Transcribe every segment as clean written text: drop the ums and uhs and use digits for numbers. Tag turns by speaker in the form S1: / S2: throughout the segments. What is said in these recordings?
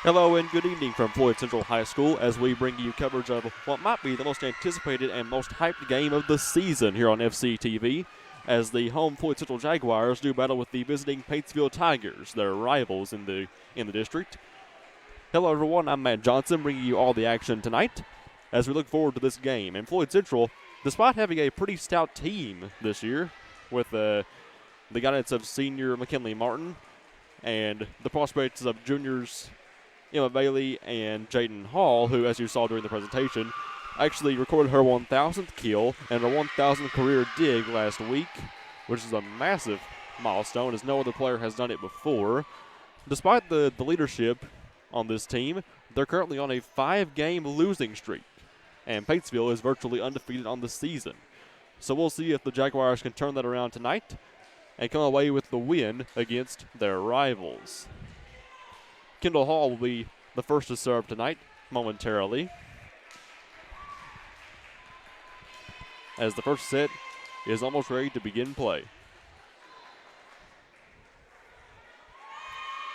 S1: Hello and good evening from Floyd Central High School as we bring you coverage of what might be the most anticipated and most hyped game of the season here on FCTV as the home Floyd Central Jaguars do battle with the visiting Paintsville Tigers, their rivals in the district. Hello everyone, I'm Matt Johnson bringing you all the action tonight as we look forward to this game. And Floyd Central, despite having a pretty stout team this year with the guidance of senior McKinley Martin and the prospects of juniors Emma Bailey and Jaden Hall, who, as you saw during the presentation, actually recorded her 1,000th kill and her 1,000th career dig last week, which is a massive milestone as no other player has done it before. Despite the leadership on this team, they're currently on a 5-game losing streak, and Paintsville is virtually undefeated on the season. So we'll see if the Jaguars can turn that around tonight and come away with the win against their rivals. Kendall Hall will be the first to serve tonight momentarily, as the first set is almost ready to begin play.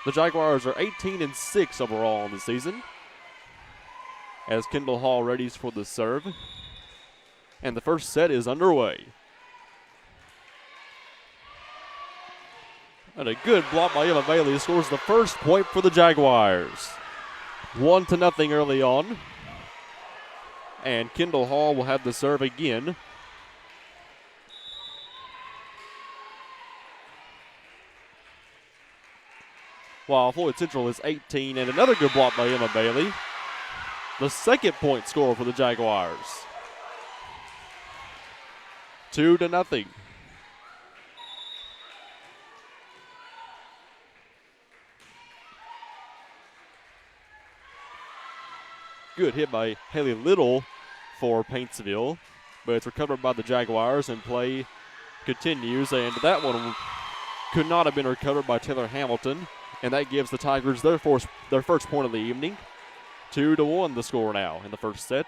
S1: The Jaguars are 18-6 overall on the season as Kendall Hall readies for the serve, and the first set is underway. And a good block by Emma Bailey scores the first point for the Jaguars. 1-0 early on. And Kendall Hall will have the serve again. While Floyd Central is 18, and another good block by Emma Bailey. The second point score for the Jaguars. 2-0. Good hit by Haley Little for Paintsville, but it's recovered by the Jaguars and play continues, and that one could not have been recovered by Taylor Hamilton, and that gives the Tigers their first point of the evening. 2-1 the score now in the first set.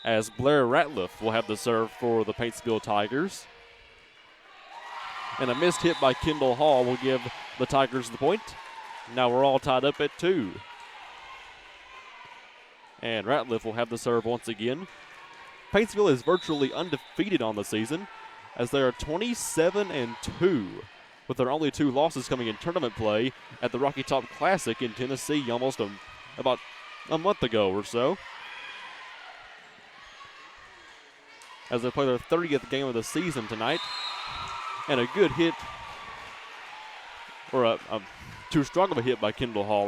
S1: As Blair Ratliff will have the serve for the Paintsville Tigers. And a missed hit by Kendall Hall will give the Tigers the point. Now we're all tied up at 2. And Ratliff will have the serve once again. Paintsville is virtually undefeated on the season as they are 27-2, with their only 2 losses coming in tournament play at the Rocky Top Classic in Tennessee about a month ago or so. As they play their 30th game of the season tonight. And a good hit, or a too strong of a hit by Kendall Hall,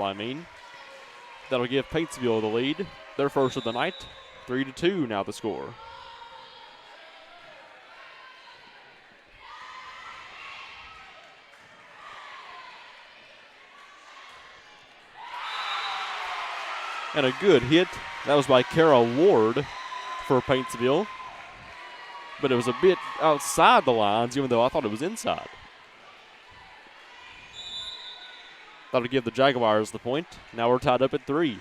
S1: That'll give Paintsville the lead, their first of the night. 3-2 now the score. And a good hit. That was by Kara Ward for Paintsville. But it was a bit outside the lines, even though I thought it was inside. Thought it'd give the Jaguars the point. Now we're tied up at 3.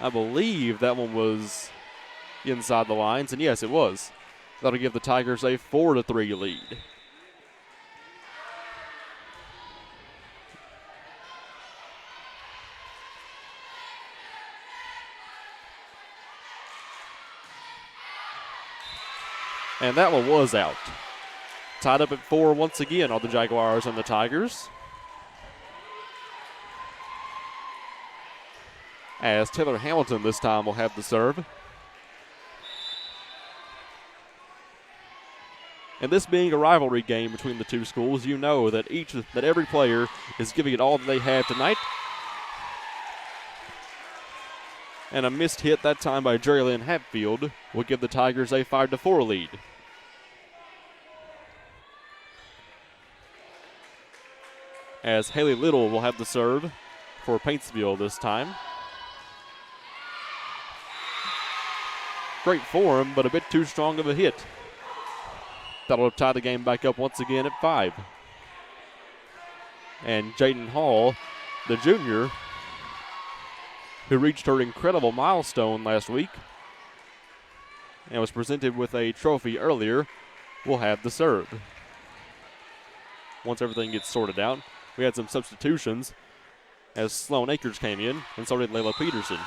S1: I believe that one was inside the lines, and yes, it was. That'll give the Tigers a 4-3 lead. And that one was out. Tied up at 4 once again on the Jaguars and the Tigers. As Taylor Hamilton this time will have the serve. And this being a rivalry game between the two schools, you know that every player is giving it all that they have tonight. And a missed hit that time by Jerry Lynn Hatfield will give the Tigers a 5-4 lead. As Haley Little will have the serve for Paintsville this time. Great form, but a bit too strong of a hit. That'll tie the game back up once again at 5. And Jaden Hall, the junior, who reached her incredible milestone last week and was presented with a trophy earlier, will have the serve. Once everything gets sorted out, we had some substitutions as Sloan Akers came in, and so did Layla Peterson.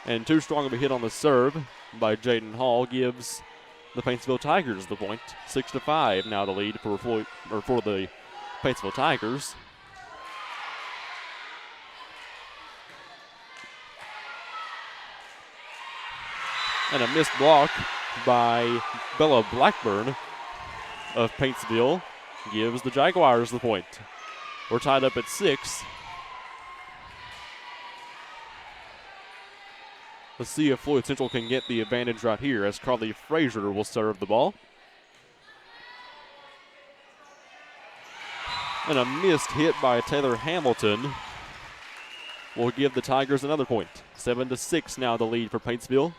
S1: And too strong of a hit on the serve by Jaden Hall gives the Paintsville Tigers the point. 6-5 now the lead for the Paintsville Tigers. And a missed block by Bella Blackburn of Paintsville gives the Jaguars the point. We're tied up at 6. Let's see if Floyd Central can get the advantage right here as Carly Frazier will serve the ball. And a missed hit by Taylor Hamilton will give the Tigers another point. 7-6 now the lead for Paintsville.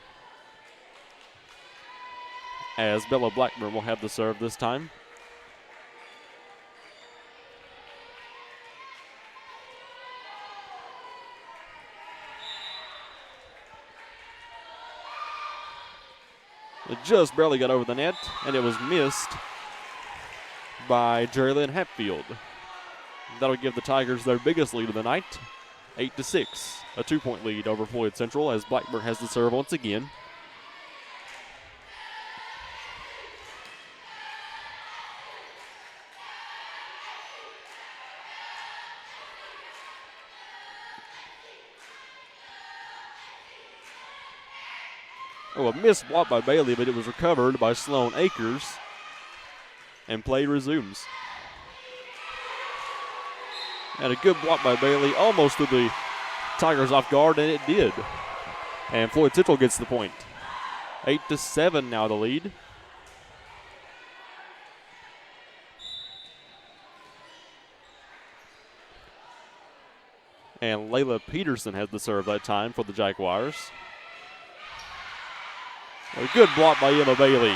S1: As Bella Blackburn will have the serve this time. It just barely got over the net, and it was missed by Jerry Lynn Hatfield. That'll give the Tigers their biggest lead of the night, 8-6. A 2-point lead over Floyd Central as Blackburn has the serve once again. Oh, a missed block by Bailey, but it was recovered by Sloan Akers, and play resumes. And a good block by Bailey, almost threw the Tigers off guard, and it did. And Floyd Central gets the point. 8-7 now the lead. And Layla Peterson had the serve that time for the Jaguars. A good block by Emma Bailey.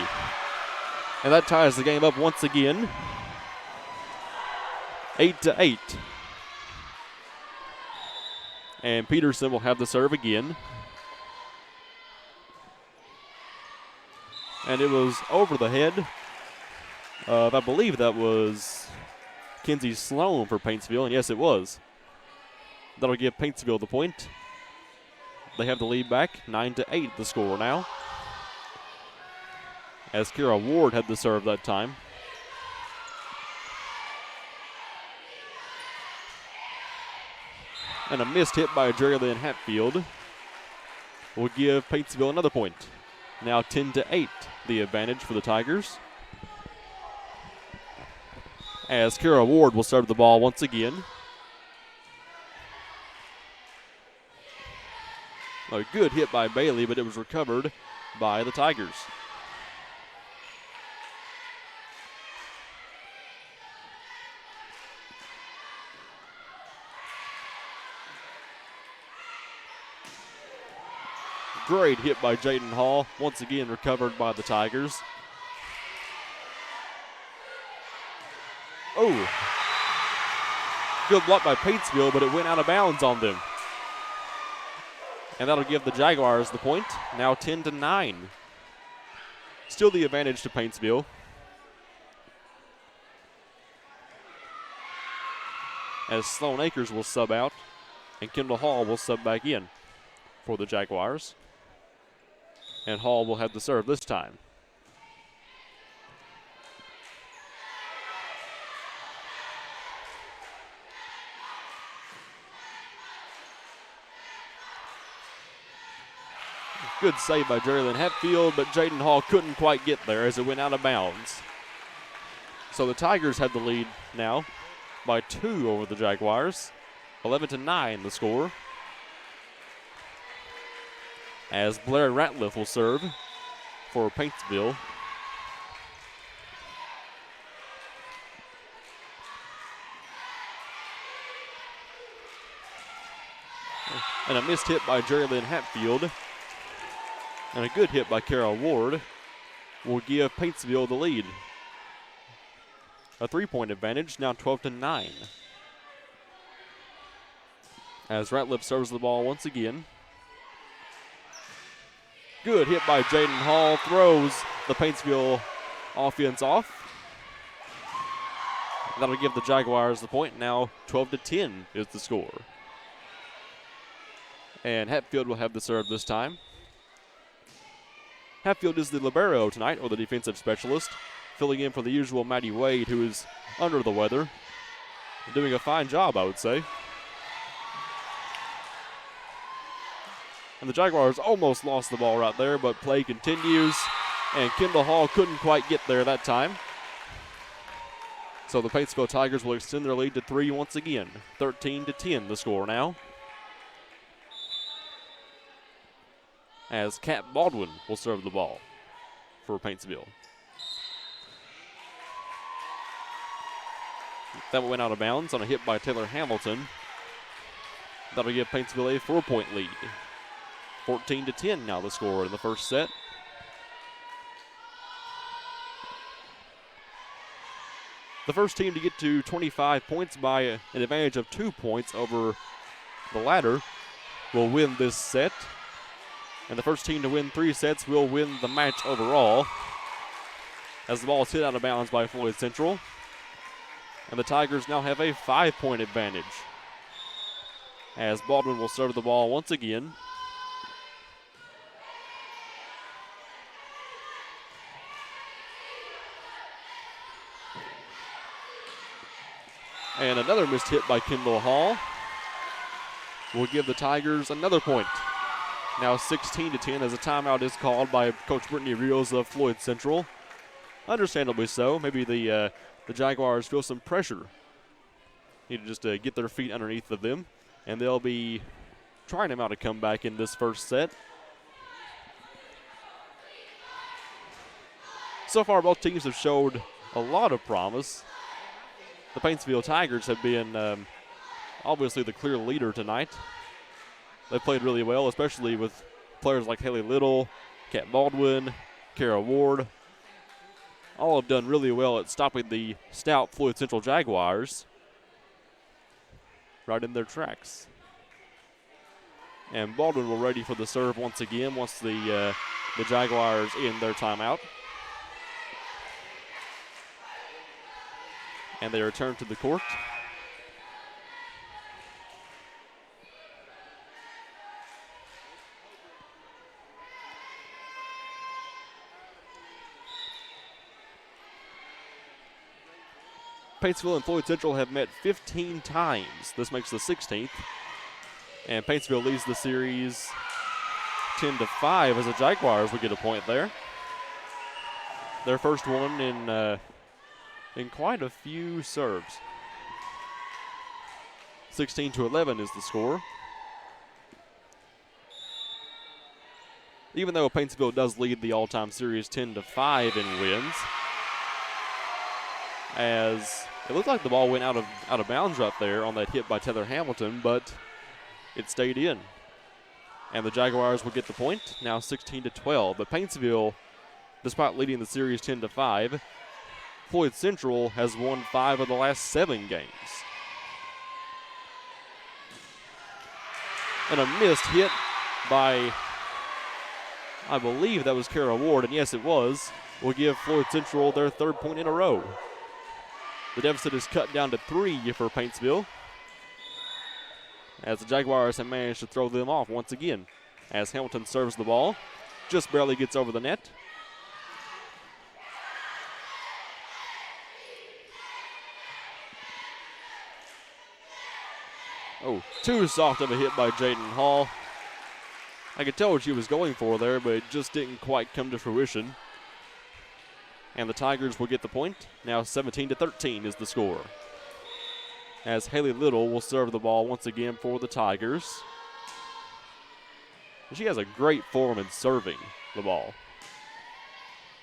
S1: And that ties the game up once again. 8-8. And Peterson will have the serve again. And it was over the head of, I believe that was Kenzie Sloan for Paintsville. And yes, it was. That'll give Paintsville the point. They have the lead back, 9-8 the score now. As Kara Ward had the serve that time. And a missed hit by Jerry Lynn Hatfield will give Paintsville another point. Now 10-8, the advantage for the Tigers. As Kara Ward will serve the ball once again. A good hit by Bailey, but it was recovered by the Tigers. Great hit by Jaden Hall. Once again recovered by the Tigers. Oh. Good block by Paintsville, but it went out of bounds on them. And that'll give the Jaguars the point. Now 10-9. Still the advantage to Paintsville. As Sloan Acres will sub out and Kendall Hall will sub back in for the Jaguars. And Hall will have the serve this time. Good save by Jerrylyn Hatfield, but Jaden Hall couldn't quite get there as it went out of bounds. So the Tigers have the lead now by 2 over the Jaguars. 11-9 the score. As Blair Ratliff will serve for Paintsville. And a missed hit by Jerrylyn Hatfield. And a good hit by Carol Ward will give Paintsville the lead. A 3-point advantage, now 12-9. As Ratliff serves the ball once again. Good hit by Jaden Hall, throws the Paintsville offense off. That'll give the Jaguars the point. Now 12-10 is the score. And Hatfield will have the serve this time. Hatfield is the libero tonight, or the defensive specialist, filling in for the usual Maddie Wade, who is under the weather. Doing a fine job, I would say. And the Jaguars almost lost the ball right there, but play continues, and Kendall Hall couldn't quite get there that time. So the Paintsville Tigers will extend their lead to 3 once again. 13-10 the score now. As Kat Baldwin will serve the ball for Paintsville. That went out of bounds on a hit by Taylor Hamilton. That'll give Paintsville a 4-point lead. 14-10 now the score in the first set. The first team to get to 25 points by an advantage of 2 points over the latter will win this set. And the first team to win 3 sets will win the match overall. As the ball is hit out of bounds by Floyd Central. And the Tigers now have a 5-point advantage. As Baldwin will serve the ball once again. And another missed hit by Kendall Hall will give the Tigers another point. Now 16-10 as a timeout is called by Coach Brittany Reels of Floyd Central. Understandably so. Maybe the Jaguars feel some pressure. Need to just get their feet underneath of them. And they'll be trying them out to come back in this first set. So far, both teams have showed a lot of promise. The Paintsville Tigers have been obviously the clear leader tonight. They played really well, especially with players like Haley Little, Kat Baldwin, Kara Ward. All have done really well at stopping the stout Floyd Central Jaguars right in their tracks. And Baldwin will ready for the serve once again once the Jaguars end their timeout. And they return to the court. Paintsville and Floyd Central have met 15 times. This makes the 16th. And Paintsville leads the series 10-5 as the Jaguars will get a point there. Their first one in quite a few serves. 16-11 is the score. Even though Paintsville does lead the all-time series 10-5 in wins, as it looked like the ball went out of bounds right there on that hit by Taylor Hamilton, but it stayed in. And the Jaguars will get the point, now 16-12. But Paintsville, despite leading the series 10-5, Floyd Central has won 5 of the last 7 games. And a missed hit by, I believe that was Kara Ward, and yes it was, will give Floyd Central their 3rd point in a row. The deficit is cut down to 3 for Paintsville, as the Jaguars have managed to throw them off once again. As Hamilton serves the ball, just barely gets over the net. Oh, too soft of a hit by Jaden Hall. I could tell what she was going for there, but it just didn't quite come to fruition. And the Tigers will get the point. Now 17-13 is the score. As Haley Little will serve the ball once again for the Tigers. She has a great form in serving the ball.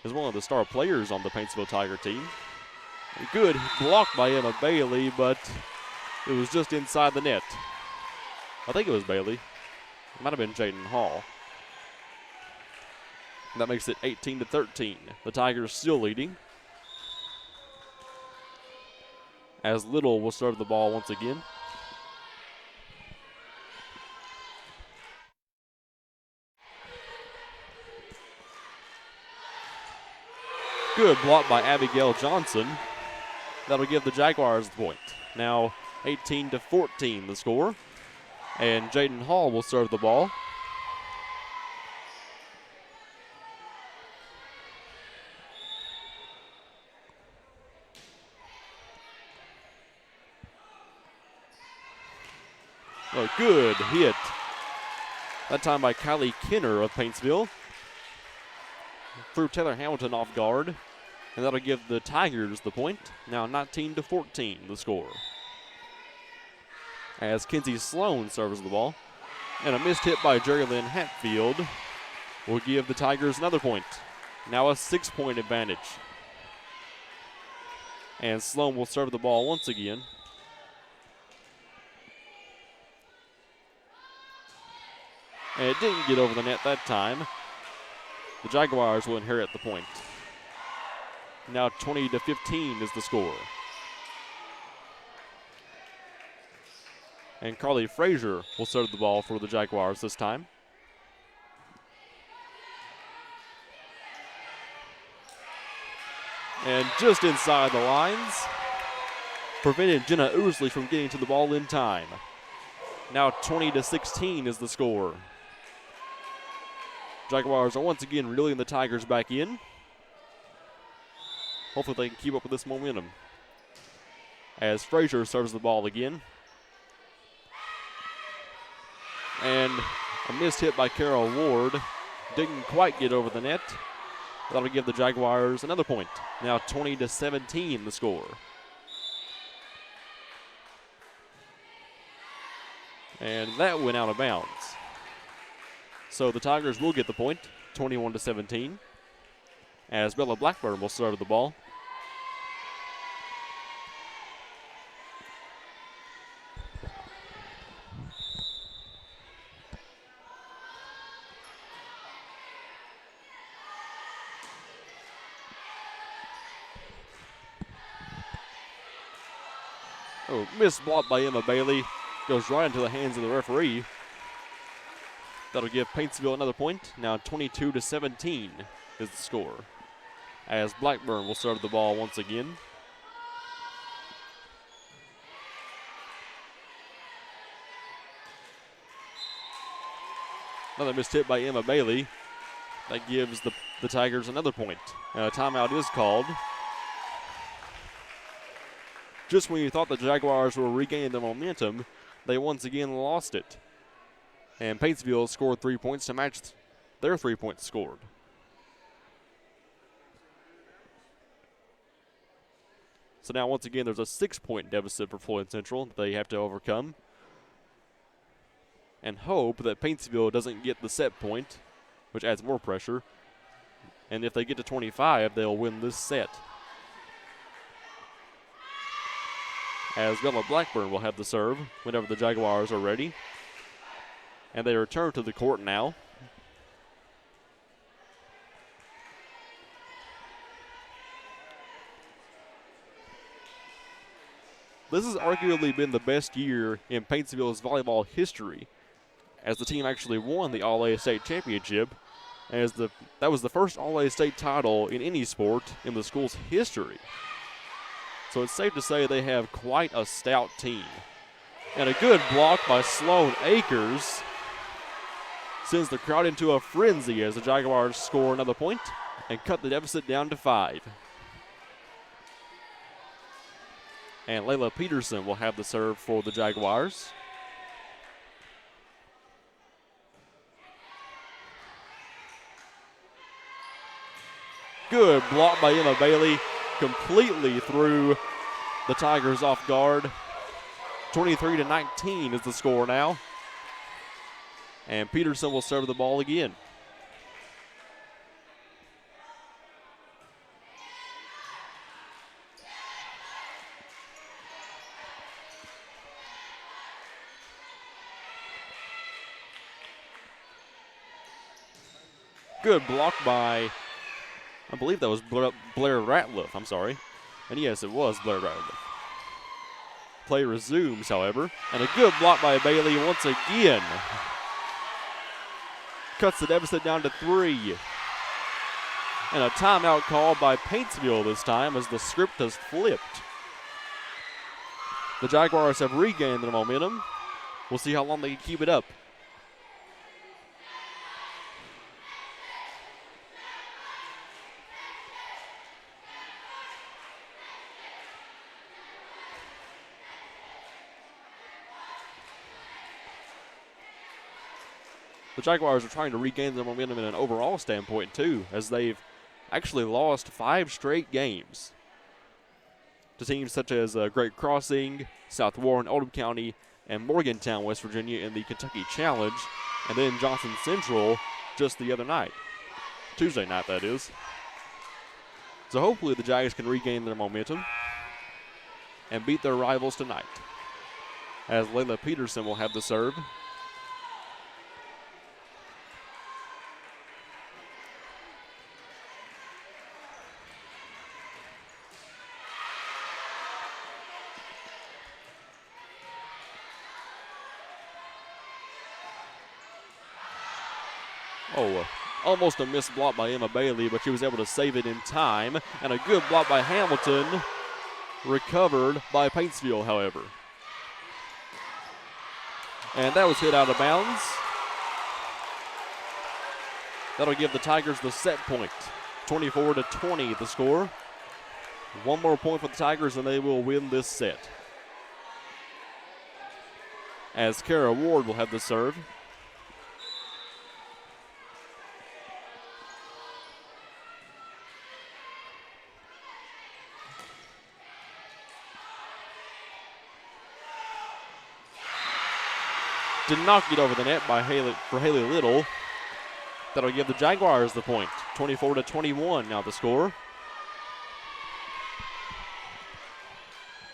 S1: Is one of the star players on the Paintsville Tiger team. Good block by Emma Bailey, but it was just inside the net. I think it was Bailey. It might have been Jaden Hall. That makes it 18-13. The Tigers still leading. As Little will serve the ball once again. Good block by Abigail Johnson. That'll give the Jaguars the point. Now 18-14 the score. And Jaden Hall will serve the ball. A good hit. That time by Kylie Kenner of Paintsville. Threw Taylor Hamilton off guard. And that'll give the Tigers the point. Now 19-14 the score. As Kinsey Sloan serves the ball. And a missed hit by Jerry Lynn Hatfield will give the Tigers another point. Now a 6-point advantage. And Sloan will serve the ball once again. And it didn't get over the net that time. The Jaguars will inherit the point. Now 20-15 is the score. And Carly Frazier will serve the ball for the Jaguars this time. And just inside the lines, prevented Jenna Oosley from getting to the ball in time. Now 20-16 is the score. Jaguars are once again reeling the Tigers back in. Hopefully they can keep up with this momentum. As Frazier serves the ball again. And a missed hit by Carol Ward. Didn't quite get over the net. That'll give the Jaguars another point. Now 20-17 the score. And that went out of bounds. So the Tigers will get the point, 21-17. As Bella Blackburn will serve the ball. Oh, missed block by Emma Bailey. Goes right into the hands of the referee. That'll give Paintsville another point. Now 22-17 is the score. As Blackburn will serve the ball once again. Another missed hit by Emma Bailey. That gives the Tigers another point. Timeout is called. Just when you thought the Jaguars were regaining the momentum, they once again lost it. And Paintsville scored 3 points to match their 3 points scored. So now once again there's a 6-point deficit for Floyd Central that they have to overcome. And hope that Paintsville doesn't get the set point, which adds more pressure. And if they get to 25, they'll win this set. As Bella Blackburn will have the serve whenever the Jaguars are ready. And they return to the court now. This has arguably been the best year in Paintsville's volleyball history, as the team actually won the All-A State Championship, as that was the first All-A State title in any sport in the school's history. So it's safe to say they have quite a stout team. And a good block by Sloan Akers sends the crowd into a frenzy as the Jaguars score another point and cut the deficit down to 5. And Layla Peterson will have the serve for the Jaguars. Good block by Emma Bailey, completely threw the Tigers off guard. 23-19 is the score now. And Peterson will serve the ball again. Good block by, I believe that was Blair Ratliff, I'm sorry. And yes, it was Blair Ratliff. Play resumes, however. And a good block by Bailey once again. Cuts the deficit down to 3. And a timeout called by Paintsville this time as the script has flipped. The Jaguars have regained their momentum. We'll see how long they can keep it up. The Jaguars are trying to regain their momentum in an overall standpoint, too, as they've actually lost 5 straight games to teams such as Great Crossing, South Warren, Oldham County, and Morgantown, West Virginia in the Kentucky Challenge, and then Johnson Central just the other night. Tuesday night, that is. So hopefully the Jags can regain their momentum and beat their rivals tonight, as Layla Peterson will have the serve. Almost a missed block by Emma Bailey, but she was able to save it in time. And a good block by Hamilton, recovered by Paintsville, however. And that was hit out of bounds. That'll give the Tigers the set point. 24-20 the score. One more point for the Tigers and they will win this set. As Kara Ward will have the serve. Did not get over the net by Haley Little. That'll give the Jaguars the point. 24-21 now the score.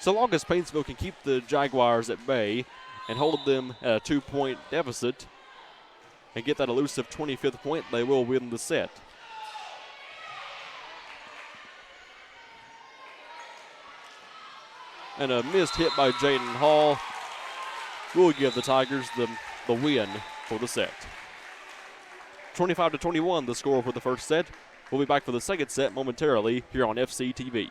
S1: So long as Paintsville can keep the Jaguars at bay and hold them at a 2-point deficit and get that elusive 25th point, they will win the set. And a missed hit by Jaden Hall will give the Tigers the win for the set. 25-21 the score for the first set. We'll be back for the second set momentarily here on FCTV.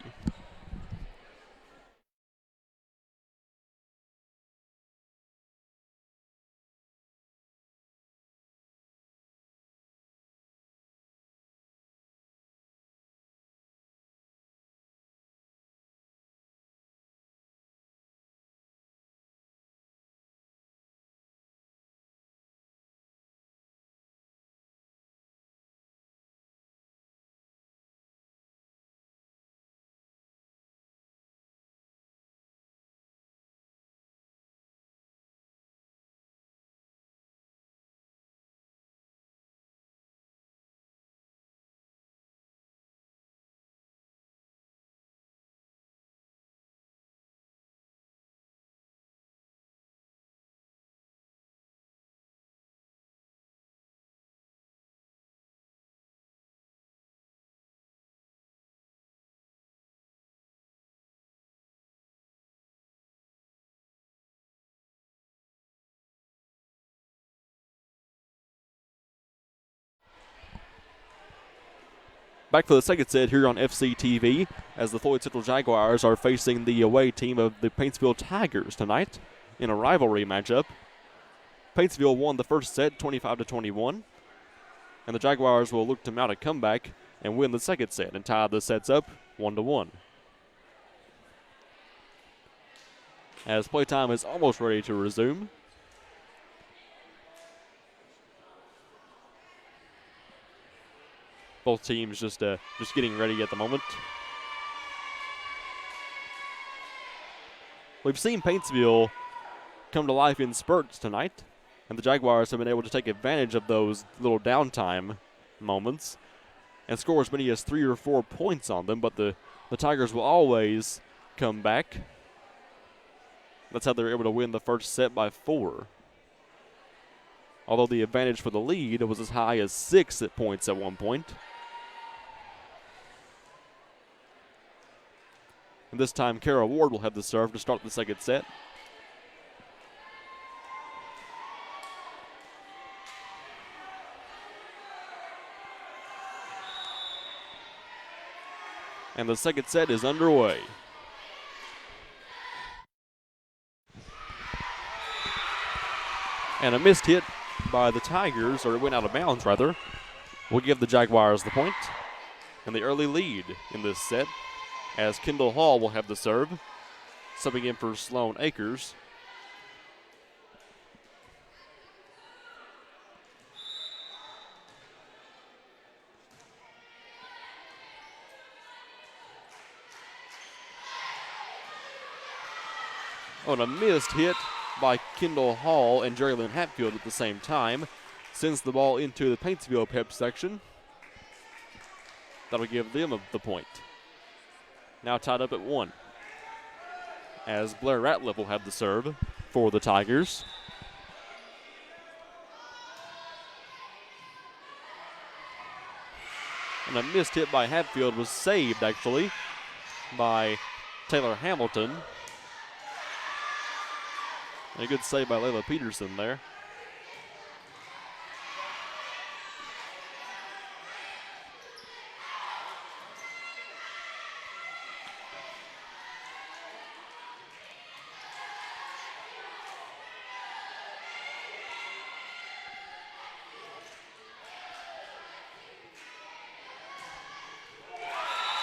S1: back for the second set here on FCTV as the Floyd Central Jaguars are facing the away team of the Paintsville Tigers tonight in a rivalry matchup. Paintsville won the first set 25-21, and the Jaguars will look to mount a comeback and win the second set and tie the sets up 1-1. As playtime is almost ready to resume. Both teams just getting ready at the moment. We've seen Paintsville come to life in spurts tonight, and the Jaguars have been able to take advantage of those little downtime moments and score as many as 3 or 4 points on them, but the Tigers will always come back. That's how they were able to win the first set by 4. Although the advantage for the lead was as high as 6 points at one point. And this time, Kara Ward will have the serve to start the second set. And the second set is underway. And a missed hit by the Tigers, or it went out of bounds rather, will give the Jaguars the point and the early lead in this set, as Kendall Hall will have the serve, subbing in for Sloan Akers. On a missed hit by Kendall Hall and Jerrylyn Hatfield at the same time, sends the ball into the Paintsville Pep section. That'll give them the point. Now tied up at 1. As Blair Ratliff will have the serve for the Tigers. And a missed hit by Hatfield was saved, actually, by Taylor Hamilton. And a good save by Layla Peterson there.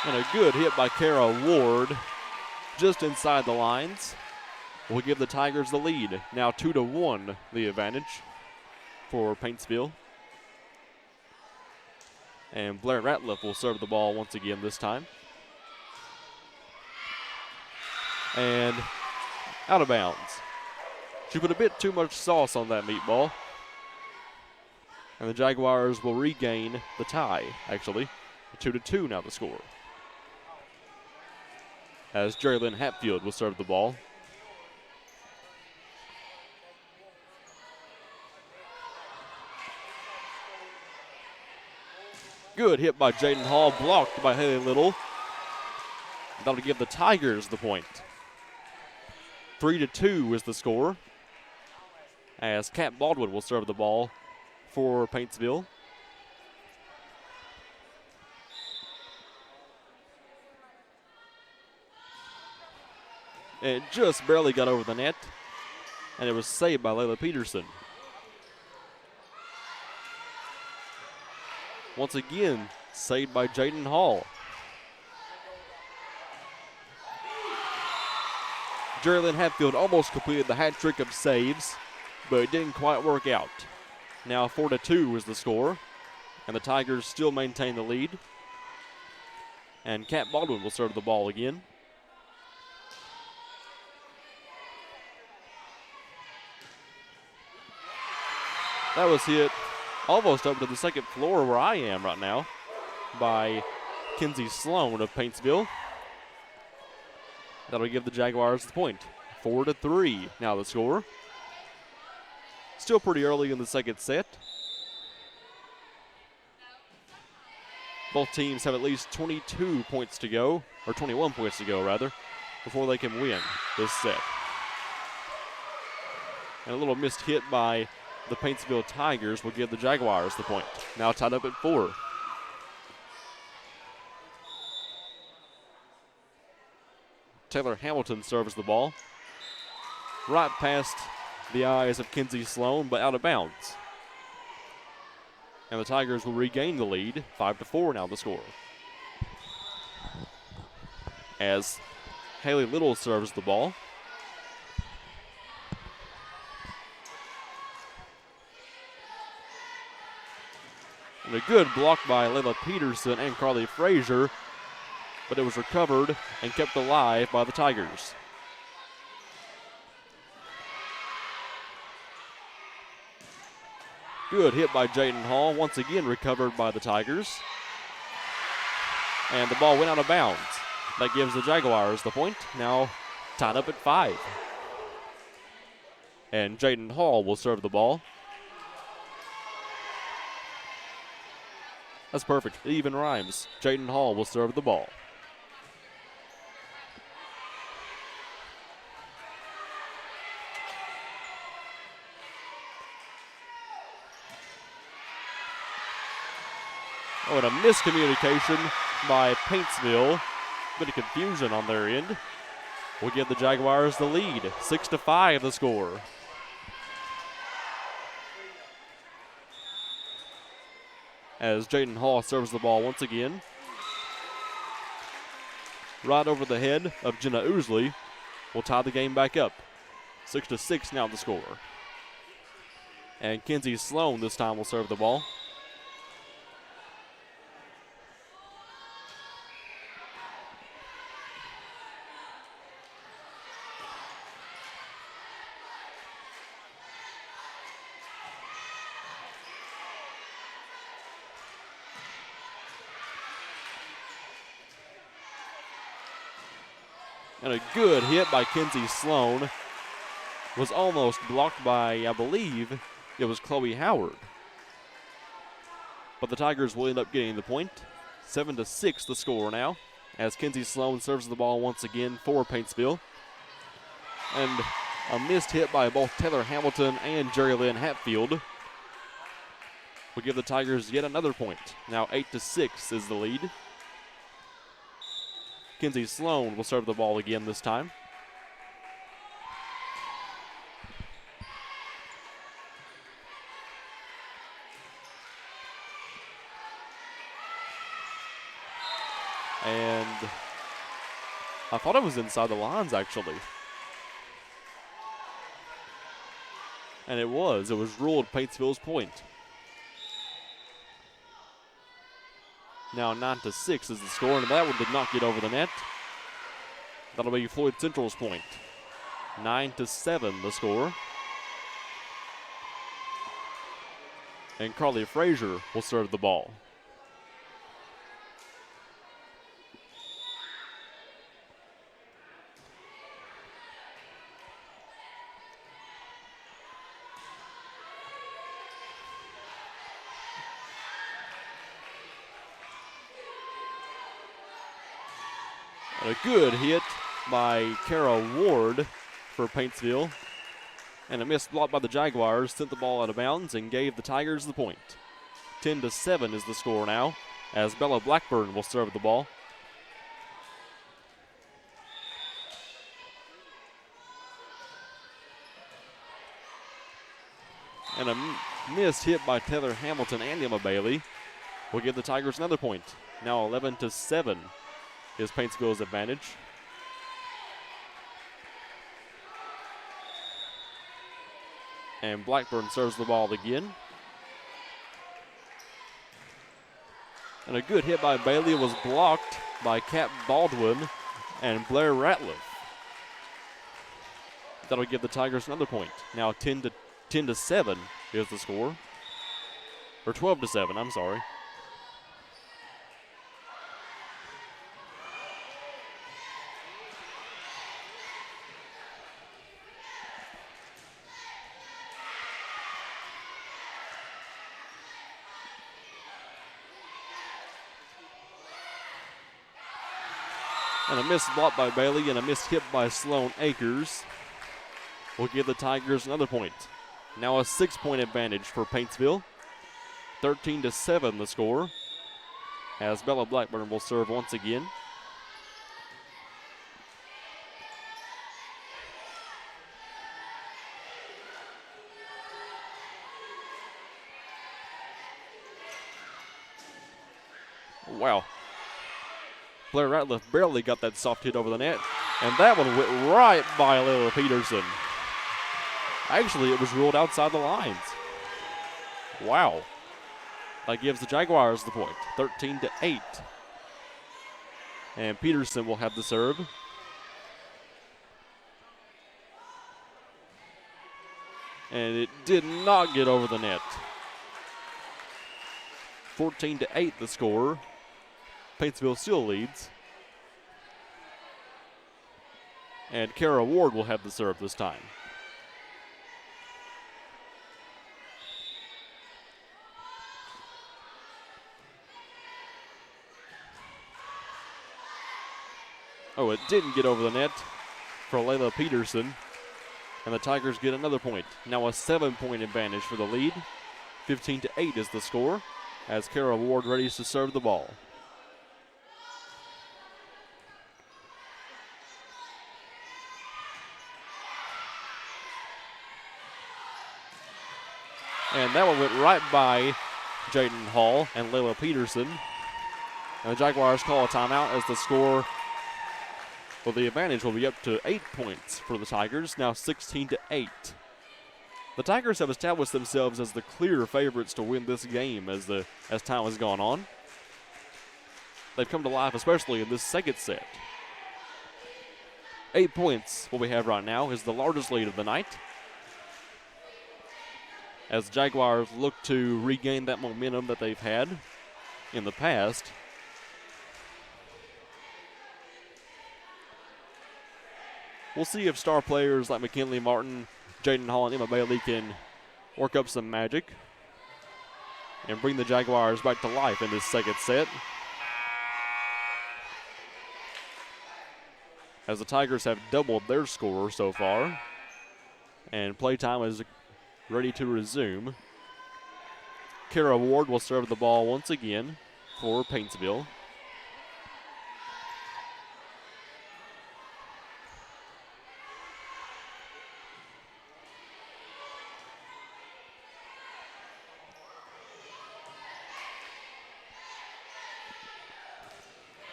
S1: And a good hit by Kara Ward just inside the lines will give the Tigers the lead. Now 2-1 the advantage for Paintsville. And Blair Ratliff will serve the ball once again this time. And out of bounds. She put a bit too much sauce on that meatball. And the Jaguars will regain the tie, actually. 2-2 now the score. As Jerrylyn Hatfield will serve the ball. Good hit by Jaden Hall, blocked by Haley Little. That'll give the Tigers the point. 3-2 is the score, as Kat Baldwin will serve the ball for Paintsville. It just barely got over the net, and it was saved by Layla Peterson. Once again, saved by Jaden Hall. Jerrylyn Hatfield almost completed the hat trick of saves, but it didn't quite work out. Now 4-2 is the score, and the Tigers still maintain the lead. And Kat Baldwin will serve the ball again. That was hit almost up to the second floor where I am right now by Kenzie Sloan of Paintsville. That'll give the Jaguars the point. 4-3 now the score. Still pretty early in the second set. Both teams have at least 22 points to go, or 21 points to go rather, before they can win this set. And a little missed hit by the Paintsville Tigers will give the Jaguars the point. Now tied up at 4. Taylor Hamilton serves the ball. Right past the eyes of Kinsey Sloan, but out of bounds. And the Tigers will regain the lead. 5-4 now the score. As Haley Little serves the ball. And a good block by Layla Peterson and Carly Frazier, but it was recovered and kept alive by the Tigers. Good hit by Jaden Hall, once again recovered by the Tigers. And the ball went out of bounds. That gives the Jaguars the point, now tied up at 5. And Jaden Hall will serve the ball. That's perfect, it even rhymes. Jaden Hall will serve the ball. Oh, and a miscommunication by Paintsville. Bit of confusion on their end. Will give the Jaguars the lead. 6-5 the score. As Jaden Hall serves the ball once again. Right over the head of Jenna Ousley. Will tie the game back up. 6-6 now the score. And Kinsey Sloan this time will serve the ball. And a good hit by Kinsey Sloan was almost blocked by, I believe, it was Chloe Howard. But the Tigers will end up getting the point. 7-6 the score now, as Kinsey Sloan serves the ball once again for Paintsville. And a missed hit by both Taylor Hamilton and Jerry Lynn Hatfield will give the Tigers yet another point. Now 8-6 is the lead. Kinsey Sloan will serve the ball again this time. And I thought it was inside the lines, actually. And it was. It was ruled Paintsville's point. Now 9-6 is the score, and that one did not get over the net. That'll be Floyd Central's point. 9-7 the score. And Carly Frazier will serve the ball. And a good hit by Kara Ward for Paintsville. And a missed block by the Jaguars sent the ball out of bounds and gave the Tigers the point. 10-7 is the score now, as Bella Blackburn will serve the ball. And a missed hit by Taylor Hamilton and Emma Bailey will give the Tigers another point. Now 11-7 is Paintsville's advantage. And Blackburn serves the ball again. And a good hit by Bailey was blocked by Kat Baldwin and Blair Ratliff. That'll give the Tigers another point. Now 10-7 is the score. Or 12-7, I'm sorry. And a missed block by Bailey and a missed hit by Sloan Akers will give the Tigers another point. Now a 6-point advantage for Paintsville. 13-7 the score, as Bella Blackburn will serve once again. Wow. Blair Ratliff barely got that soft hit over the net, and that one went right by Layla Peterson. Actually, it was ruled outside the lines. Wow. That gives the Jaguars the point, 13-8. And Peterson will have the serve. And it did not get over the net. 14-8 the score. Paintsville still leads. And Kara Ward will have the serve this time. Oh, it didn't get over the net for Layla Peterson. And the Tigers get another point. Now a 7-point advantage for the lead. 15-8 is the score as Kara Ward readies to serve the ball. And that one went right by Jaden Hall and Layla Peterson. And the Jaguars call a timeout as the score, well, the advantage will be up to 8 points for the Tigers, now 16-8. The Tigers have established themselves as the clear favorites to win this game as time has gone on. They've come to life, especially in this second set. 8 points, what we have right now, is the largest lead of the night, as the Jaguars look to regain that momentum that they've had in the past. We'll see if star players like McKinley Martin, Jaden Hall, and Emma Bailey can work up some magic and bring the Jaguars back to life in this second set. As the Tigers have doubled their score so far, and playtime is ready to resume. Kara Ward will serve the ball once again for Paintsville.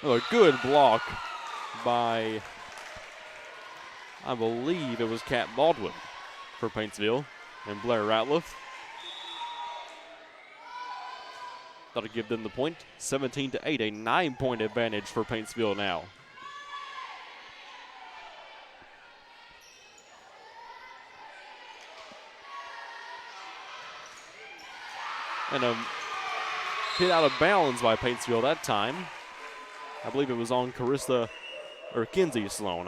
S1: Oh, a good block by, I believe it was Kat Baldwin for Paintsville and Blair Ratliff. That'll give them the point, 17-8, a 9-point advantage for Paintsville now. And a hit out of bounds by Paintsville that time. I believe it was on Kinsey Sloan,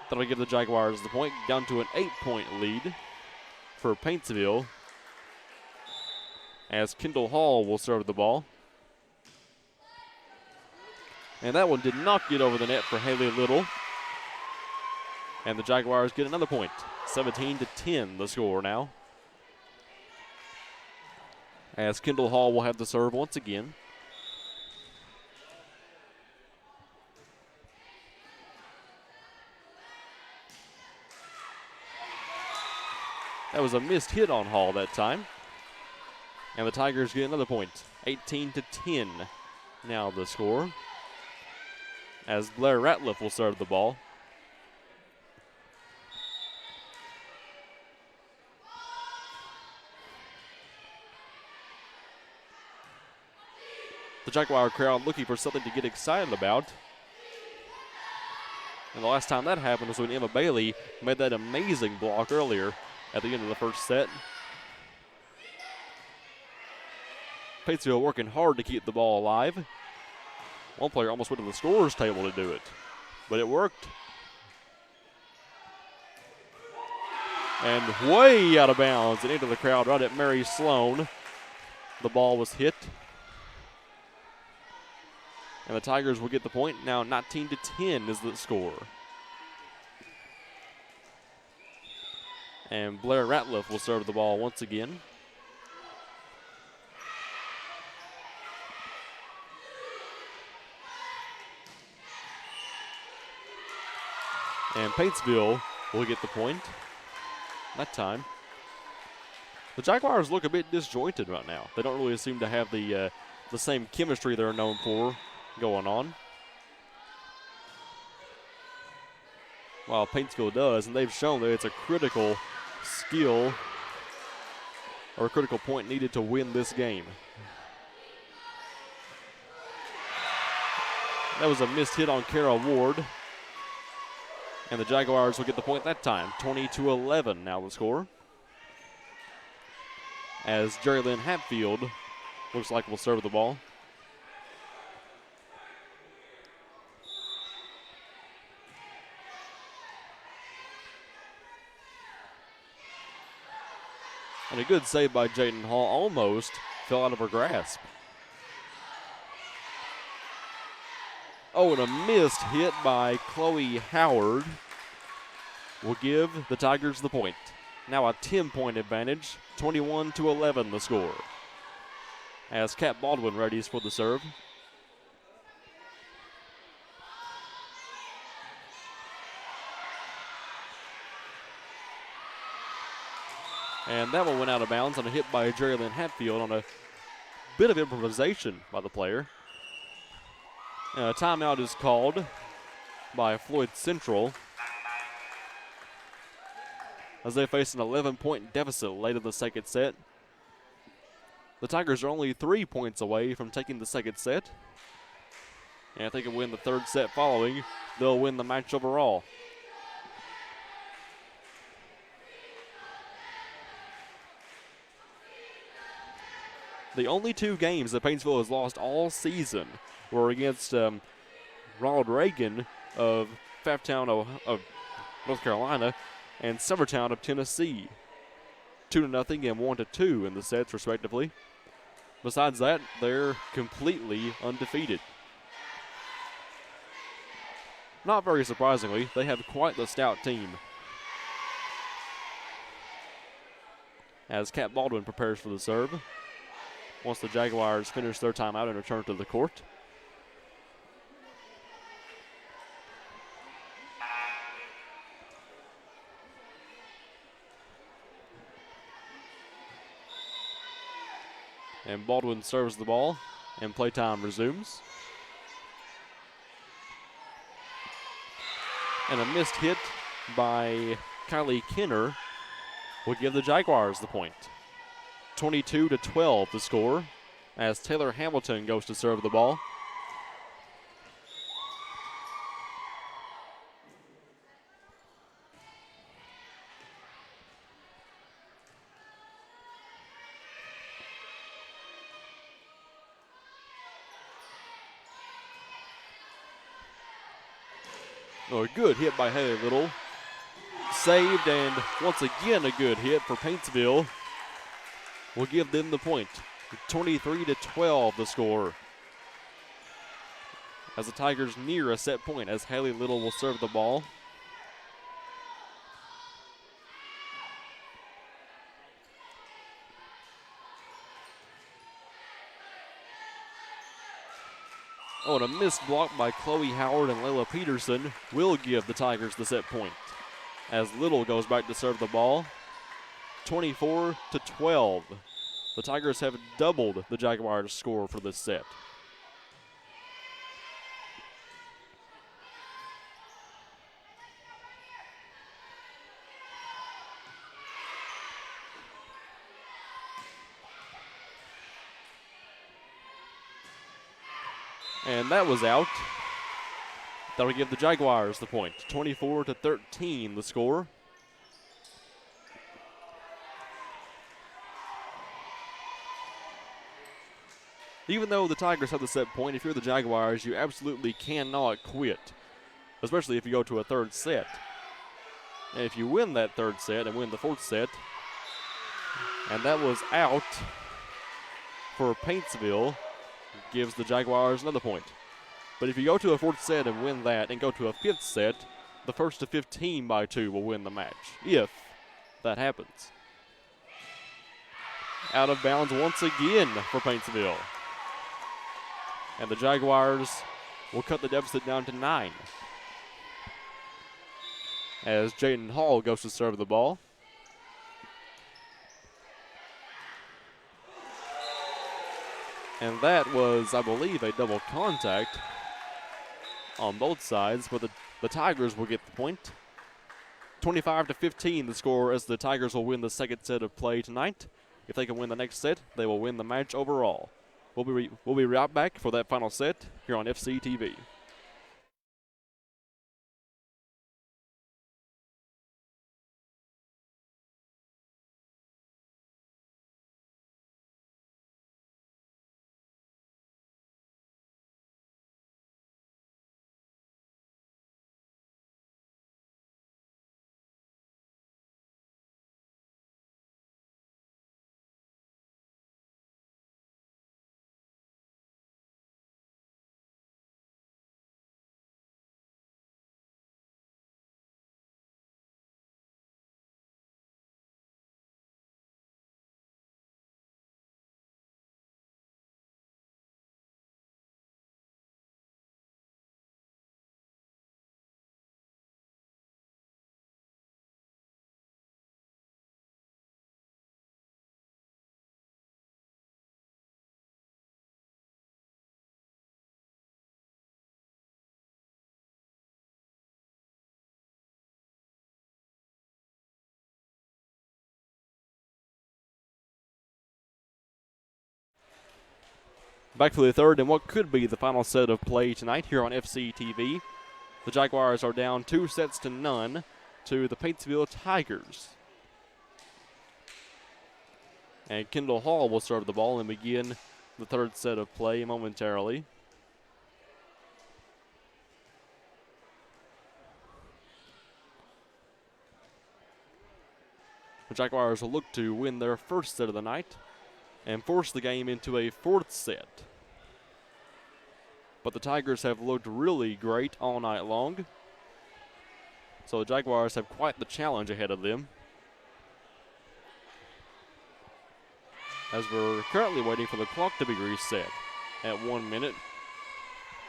S1: That'll give the Jaguars the point, down to an 8-point lead for Paintsville, as Kendall Hall will serve the ball. And that one did not get over the net for Haley Little. And the Jaguars get another point, 17-10 the score now, as Kendall Hall will have the serve once again. That was a missed hit on Hall that time. And the Tigers get another point, 18-10 now the score, as Blair Ratliff will serve the ball. The Jaguar crowd looking for something to get excited about. And the last time that happened was when Emma Bailey made that amazing block earlier at the end of the first set. Paintsville working hard to keep the ball alive. One player almost went to the scorer's table to do it, but it worked. And way out of bounds and into the crowd right at Mary Sloan. The ball was hit. And the Tigers will get the point. Now 19-10 is the score. And Blair Ratliff will serve the ball once again. And Paintsville will get the point that time. The Jaguars look a bit disjointed right now. They don't really seem to have the the same chemistry they're known for going on. While Paintsville does, and they've shown that it's a critical skill or a critical point needed to win this game. That was a missed hit on Kara Ward. And the Jaguars will get the point that time. 20-11 now the score. As Jerry Lynn Hatfield looks like will serve the ball. And a good save by Jaden Hall, almost fell out of her grasp. Oh, and a missed hit by Chloe Howard will give the Tigers the point. Now a 10-point advantage, 21-11 the score. As Kat Baldwin readies for the serve. And that one went out of bounds on a hit by Jerry Lynn Hatfield on a bit of improvisation by the player. And a timeout is called by Floyd Central as they face an 11-point deficit late in the second set. The Tigers are only 3 points away from taking the second set. And if they can win the third set following, they'll win the match overall. The only 2 games that Paintsville has lost all season were against Ronald Reagan of Pfafftown of North Carolina and Summertown of Tennessee. 2-0 and 1-2 in the sets, respectively. Besides that, they're completely undefeated. Not very surprisingly, they have quite the stout team. As Kat Baldwin prepares for the serve. Once the Jaguars finish their timeout and return to the court. And Baldwin serves the ball, and playtime resumes. And a missed hit by Kylie Kenner will give the Jaguars the point. 22-12 the score as Taylor Hamilton goes to serve the ball. Oh, a good hit by Haley Little. Saved, and once again a good hit for Paintsville. Will give them the point. 23-12 the score. As the Tigers near a set point as Haley Little will serve the ball. Oh, and a missed block by Chloe Howard and Layla Peterson will give the Tigers the set point. As Little goes back to serve the ball. 24-12. The Tigers have doubled the Jaguars' score for this set. And that was out. That'll give the Jaguars the point. 24-13 the score. Even though the Tigers have the set point, if you're the Jaguars, you absolutely cannot quit, especially if you go to a third set. And if you win that third set and win the fourth set, and that was out for Paintsville, gives the Jaguars another point. But if you go to a fourth set and win that and go to a fifth set, the first to 15 by 2 will win the match, if that happens. Out of bounds once again for Paintsville. And the Jaguars will cut the deficit down to 9. As Jaden Hall goes to serve the ball. And that was, I believe, a double contact on both sides, but the Tigers will get the point. 25-15 the score, as the Tigers will win the second set of play tonight. If they can win the next set, they will win the match overall. We'll be right back for that final set here on FCTV. Back for the third and what could be the final set of play tonight here on FCTV. The Jaguars are down 2-0 to the Paintsville Tigers. And Kendall Hall will serve the ball and begin the third set of play momentarily. The Jaguars will look to win their first set of the night and force the game into a fourth set. But the Tigers have looked really great all night long, so the Jaguars have quite the challenge ahead of them. As we're currently waiting for the clock to be reset at 1 minute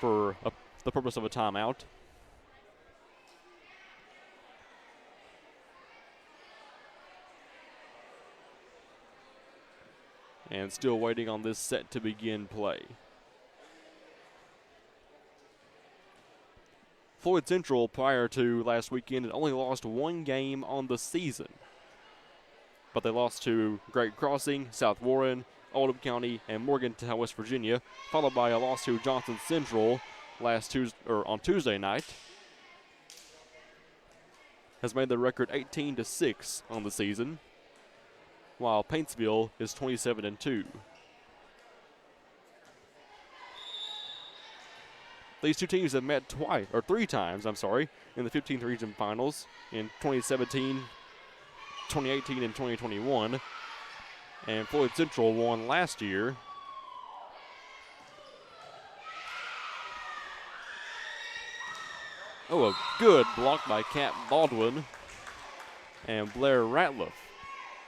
S1: for the purpose of a timeout. And still waiting on this set to begin play. Floyd Central, prior to last weekend, had only lost one game on the season. But they lost to Great Crossing, South Warren, Oldham County, and Morgantown, West Virginia, followed by a loss to Johnson Central on Tuesday night. Has made the record 18-6 on the season, while Paintsville is 27-2. These two teams have met three times, in the 15th region finals in 2017, 2018, and 2021. And Floyd Central won last year. Oh, a good block by Kat Baldwin. And Blair Ratliff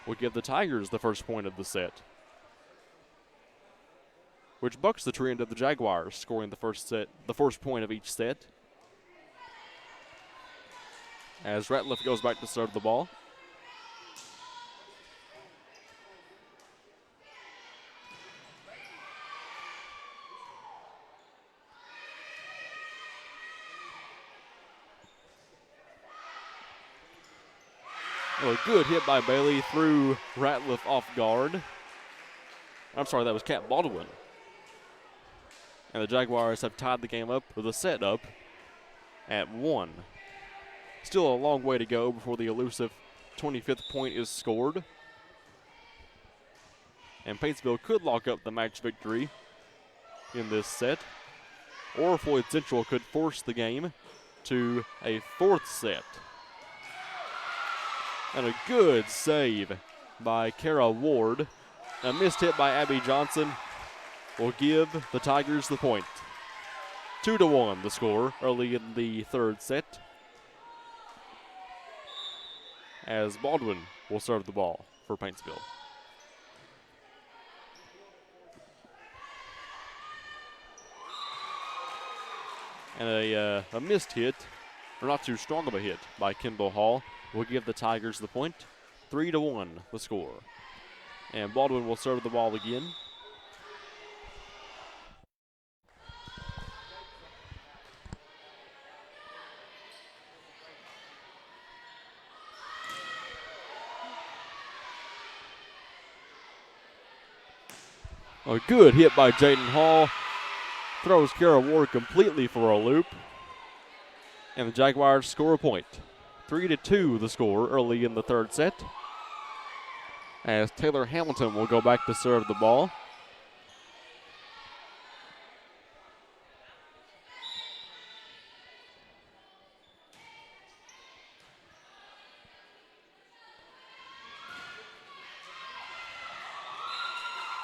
S1: will give the Tigers the first point of the set, which bucks the trend of the Jaguars scoring the first point of each set. As Ratliff goes back to serve the ball. Oh, a good hit by Bailey threw Ratliff off guard. I'm sorry, that was Kat Baldwin. And the Jaguars have tied the game up, with the set up at 1. Still a long way to go before the elusive 25th point is scored. And Paintsville could lock up the match victory in this set, or Floyd Central could force the game to a fourth set. And a good save by Kara Ward. A missed hit by Abby Johnson will give the Tigers the point. 2-1 the score early in the third set, as Baldwin will serve the ball for Paintsville. And a missed hit, or not too strong of a hit, by Kendall Hall will give the Tigers the point. 3-1 the score. And Baldwin will serve the ball again. A good hit by Jaden Hall. Throws Kara Ward completely for a loop. And the Jaguars score a point. 3-2 the score early in the third set. As Taylor Hamilton will go back to serve the ball.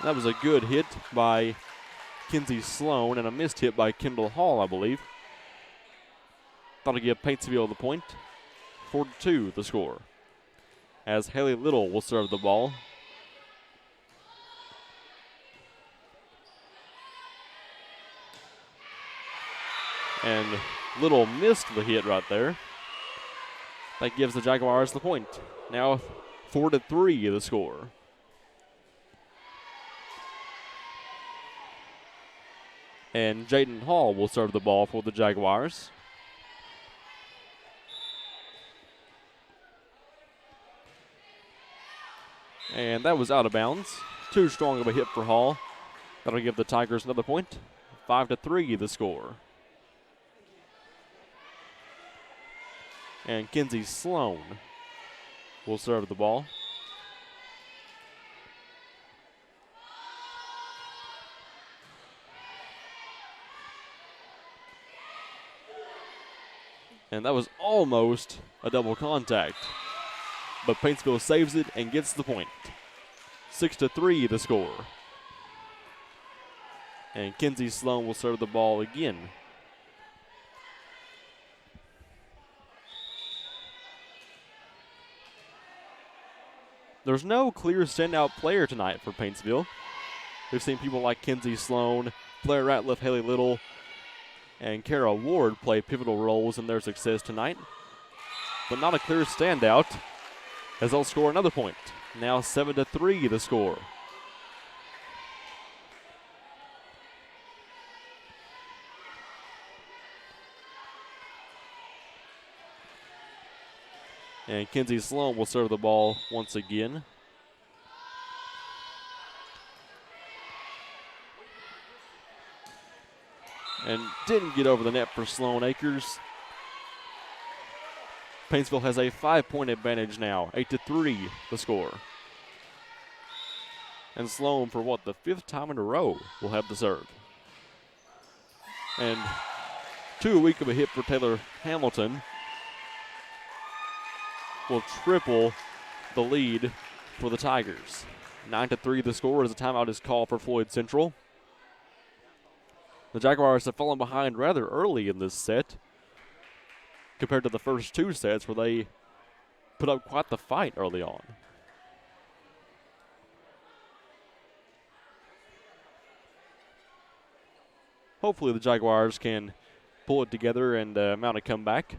S1: That was a good hit by Kinsey Sloan and a missed hit by Kendall Hall, I believe. That'll give Paintsville the point. 4-2 the score. As Haley Little will serve the ball. And Little missed the hit right there. That gives the Jaguars the point. Now 4-3 the score. And Jaden Hall will serve the ball for the Jaguars. And that was out of bounds. Too strong of a hit for Hall. That'll give the Tigers another point. 5-3 the score. And Kinsey Sloan will serve the ball. And that was almost a double contact. But Paintsville saves it and gets the point. 6-3 the score. And Kinsey Sloan will serve the ball again. There's no clear standout player tonight for Paintsville. We've seen people like Kinsey Sloan, Blair Ratliff, Haley Little, and Kara Ward play pivotal roles in their success tonight. But not a clear standout, as they'll score another point. Now 7-3 the score. And Kinsey Sloan will serve the ball once again. And didn't get over the net for Sloan Acres. Paintsville has a 5-point advantage now. 8-3 the score. And Sloan, for what, the 5th time in a row, will have the serve. And too weak of a hit for Taylor Hamilton will triple the lead for the Tigers. 9-3 the score as a timeout is called for Floyd Central. The Jaguars have fallen behind rather early in this set compared to the first two sets where they put up quite the fight early on. Hopefully the Jaguars can pull it together and mount a comeback.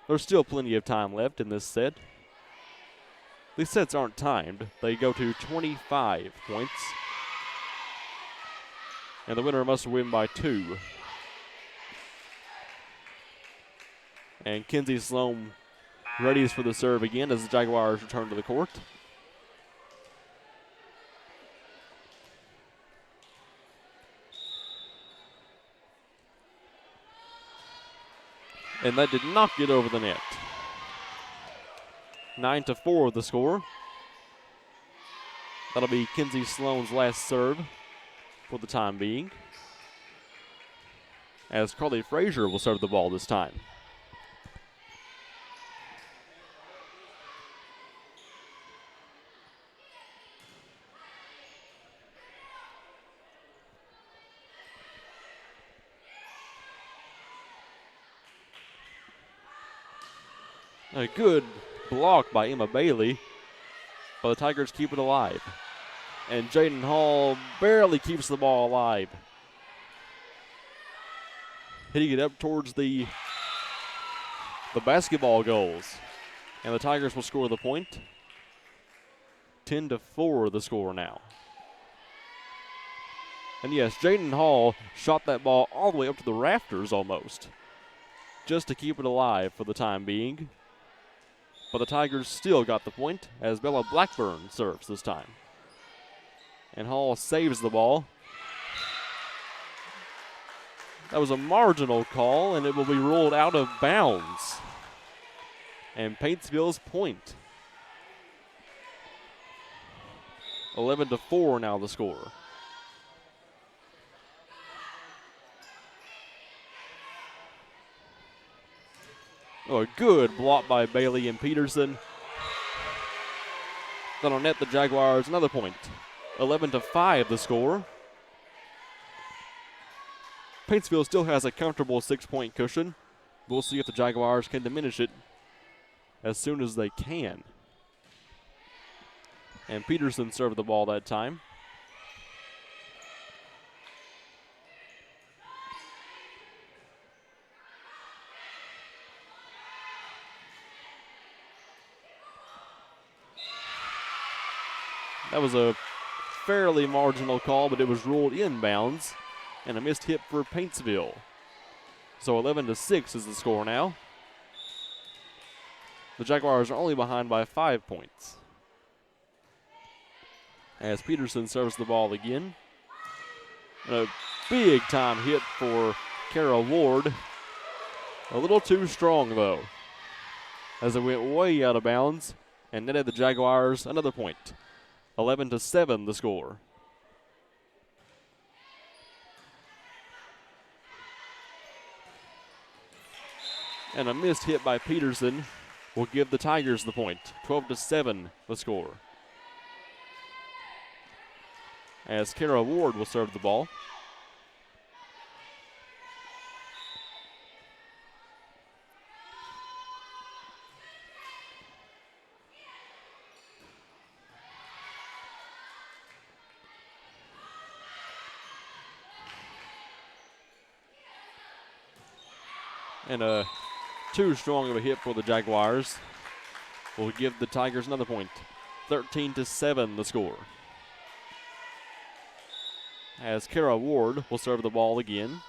S1: There's still plenty of time left in this set. These sets aren't timed. They go to 25 points. And the winner must win by 2. And Kinsey Sloan readies for the serve again as the Jaguars return to the court. And that did not get over the net. 9-4 the score. That'll be Kinsey Sloan's last serve for the time being, as Carly Frazier will serve the ball this time. A good block by Emma Bailey, but the Tigers keep it alive. And Jaden Hall barely keeps the ball alive. Hitting it up towards the basketball goals. And the Tigers will score the point. 10-4 the score now. And yes, Jaden Hall shot that ball all the way up to the rafters almost, just to keep it alive for the time being. But the Tigers still got the point as Bella Blackburn serves this time. And Hall saves the ball. That was a marginal call, and it will be ruled out of bounds. And Paintsville's point. 11-4 now the score. Oh, a good block by Bailey and Peterson. That'll net the Jaguars another point. 11-5 the score. Paintsville still has a comfortable 6-point cushion. We'll see if the Jaguars can diminish it as soon as they can. And Peterson served the ball that time. That was a fairly marginal call, but it was ruled inbounds, and a missed hit for Paintsville. So 11-6 is the score now. The Jaguars are only behind by 5 points. As Peterson serves the ball again. And a big-time hit for Kara Ward. A little too strong, though, as it went way out of bounds and netted the Jaguars another point. 11-7 the score. And a missed hit by Peterson will give the Tigers the point. 12-7 the score. As Kara Ward will serve the ball. And too strong of a hit for the Jaguars will give the Tigers another point. 13-7 the score. As Kara Ward will serve the ball again.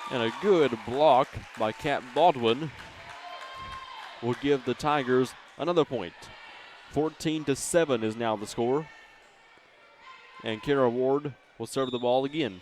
S1: And a good block by Kat Baldwin will give the Tigers another point. 14-7 is now the score. And Kara Ward will serve the ball again.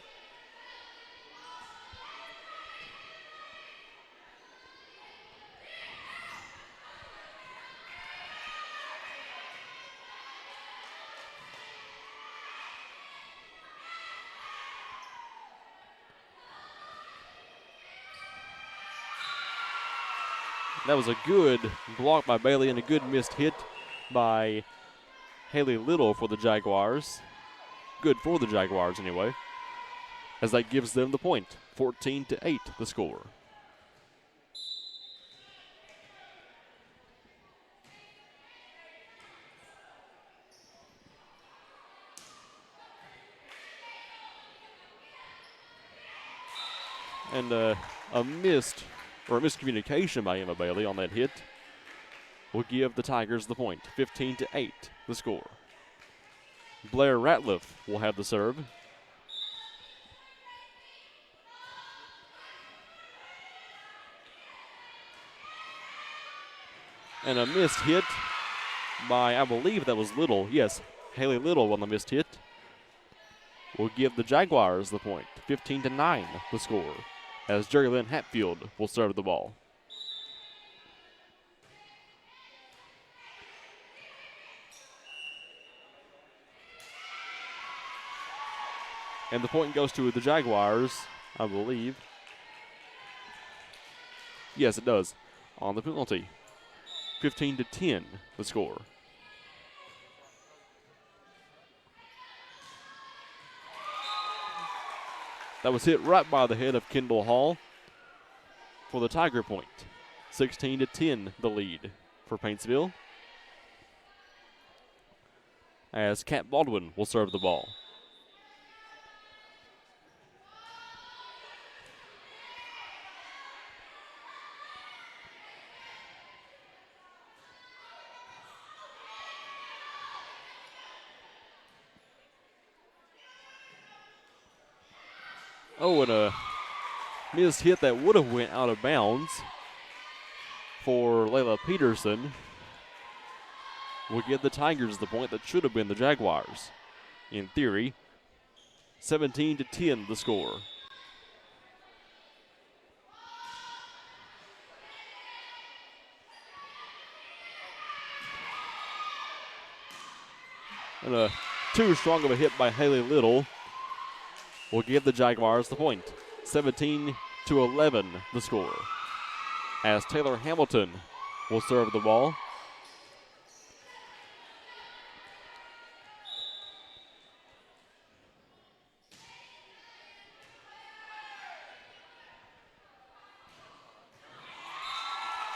S1: That was a good block by Bailey and a good missed hit by Haley Little for the Jaguars. Good for the Jaguars anyway, as that gives them the point. 14-8 the score. And a miscommunication by Emma Bailey on that hit will give the Tigers the point. 15-8 the score. Blair Ratliff will have the serve. And a missed hit by, I believe that was Little. Yes, Haley Little on the missed hit will give the Jaguars the point. 15-9 the score, as Jerry Lynn Hatfield will serve the ball. And the point goes to the Jaguars, I believe. Yes, it does, on the penalty. 15-10 the score. That was hit right by the head of Kendall Hall for the Tiger point. 16-10 the lead for Paintsville, as Kat Baldwin will serve the ball. Oh, and a missed hit that would have went out of bounds for Layla Peterson will give the Tigers the point that should have been the Jaguars. In theory, 17-10 the score. And a too strong of a hit by Haley Little will give the Jaguars the point. 17-11 the score. As Taylor Hamilton will serve the ball.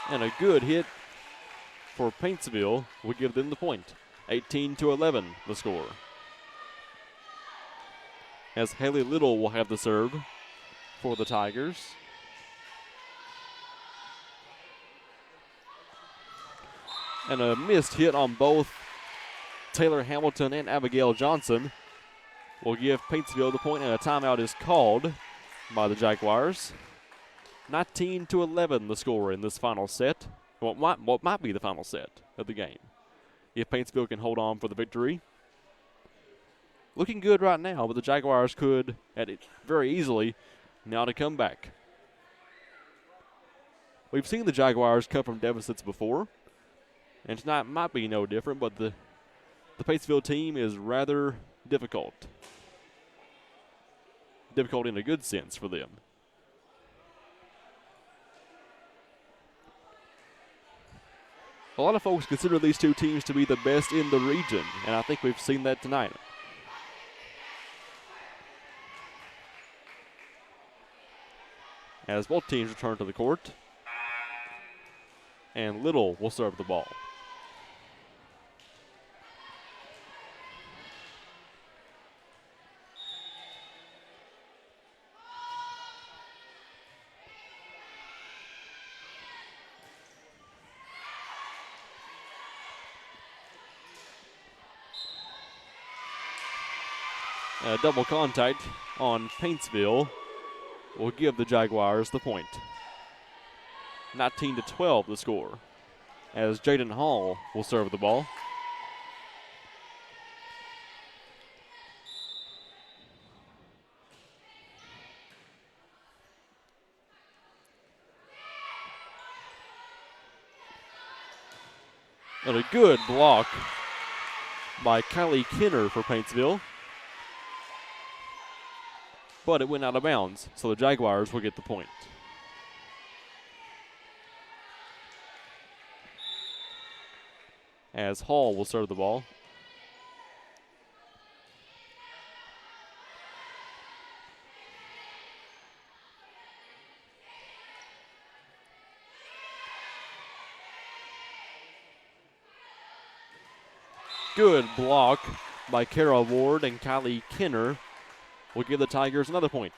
S1: And a good hit for Paintsville will give them the point. 18-11 the score. As Haley Little will have the serve for the Tigers. And a missed hit on both Taylor Hamilton and Abigail Johnson will give Paintsville the point, and a timeout is called by the Jaguars. 19-11 the score in this final set. What might be the final set of the game, if Paintsville can hold on for the victory. Looking good right now, but the Jaguars could, at it very easily, now to come back. We've seen the Jaguars come from deficits before, and tonight might be no different, but the Paintsville team is rather difficult. Difficult in a good sense for them. A lot of folks consider these two teams to be the best in the region, and I think we've seen that tonight. As both teams return to the court, and Little will serve the ball. A double contact on Paintsville will give the Jaguars the point. 19-12 the score, as Jaden Hall will serve the ball. And a good block by Kylie Kenner for Paintsville. But it went out of bounds, so the Jaguars will get the point. As Hall will serve the ball. Good block by Kara Ward, and Kylie Kenner will give the Tigers another point.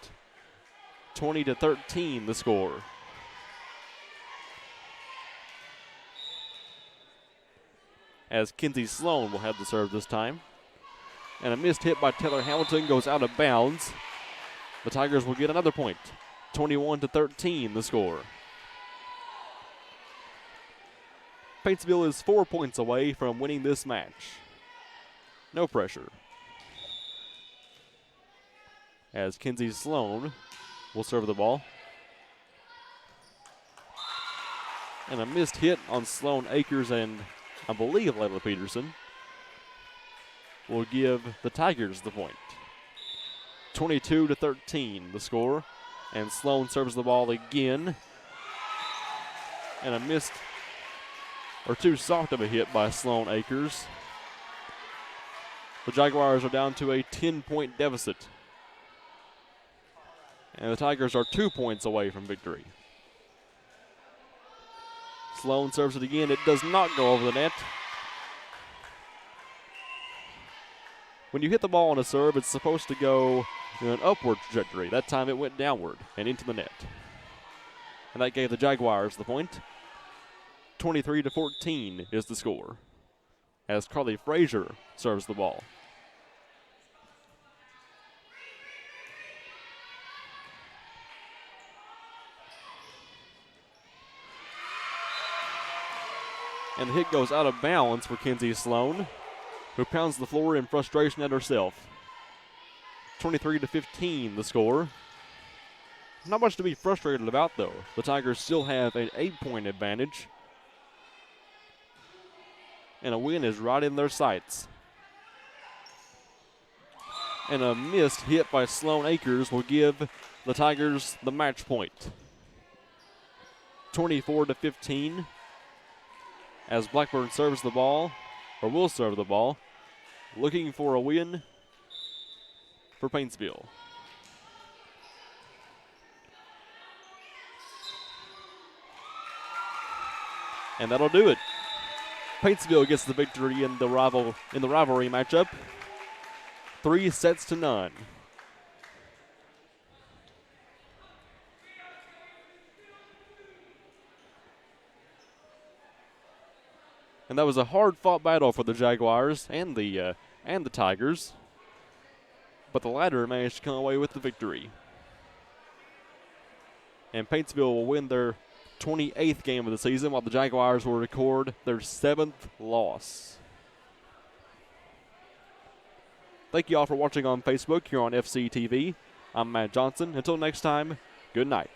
S1: 20-13 the score. As Kinsey Sloan will have the serve this time. And a missed hit by Taylor Hamilton goes out of bounds. The Tigers will get another point. 21-13 the score. Paintsville is 4 points away from winning this match. No pressure. As Kinsey Sloan will serve the ball. And a missed hit on Sloan Akers and I believe Layla Peterson will give the Tigers the point. 22-13 the score. And Sloan serves the ball again. And a missed, or too soft of a hit by Sloan Akers. The Jaguars are down to a 10-point deficit. And the Tigers are 2 points away from victory. Sloan serves it again. It does not go over the net. When you hit the ball on a serve, it's supposed to go in an upward trajectory. That time it went downward and into the net. And that gave the Jaguars the point. 23-14 is the score, as Carly Frazier serves the ball. And the hit goes out of bounds for Kenzie Sloan, who pounds the floor in frustration at herself. 23-15 the score. Not much to be frustrated about, though. The Tigers still have an 8-point advantage. And a win is right in their sights. And a missed hit by Sloan Akers will give the Tigers the match point. 24-15 as Blackburn serves the ball, or will serve the ball, looking for a win for Paintsville. And that'll do it. Paintsville gets the victory in the rivalry matchup. 3-0. And that was a hard-fought battle for the Jaguars and the Tigers, but the latter managed to come away with the victory. And Paintsville will win their 28th game of the season, while the Jaguars will record their 7th loss. Thank you all for watching on Facebook here on FCTV. I'm Matt Johnson. Until next time, good night.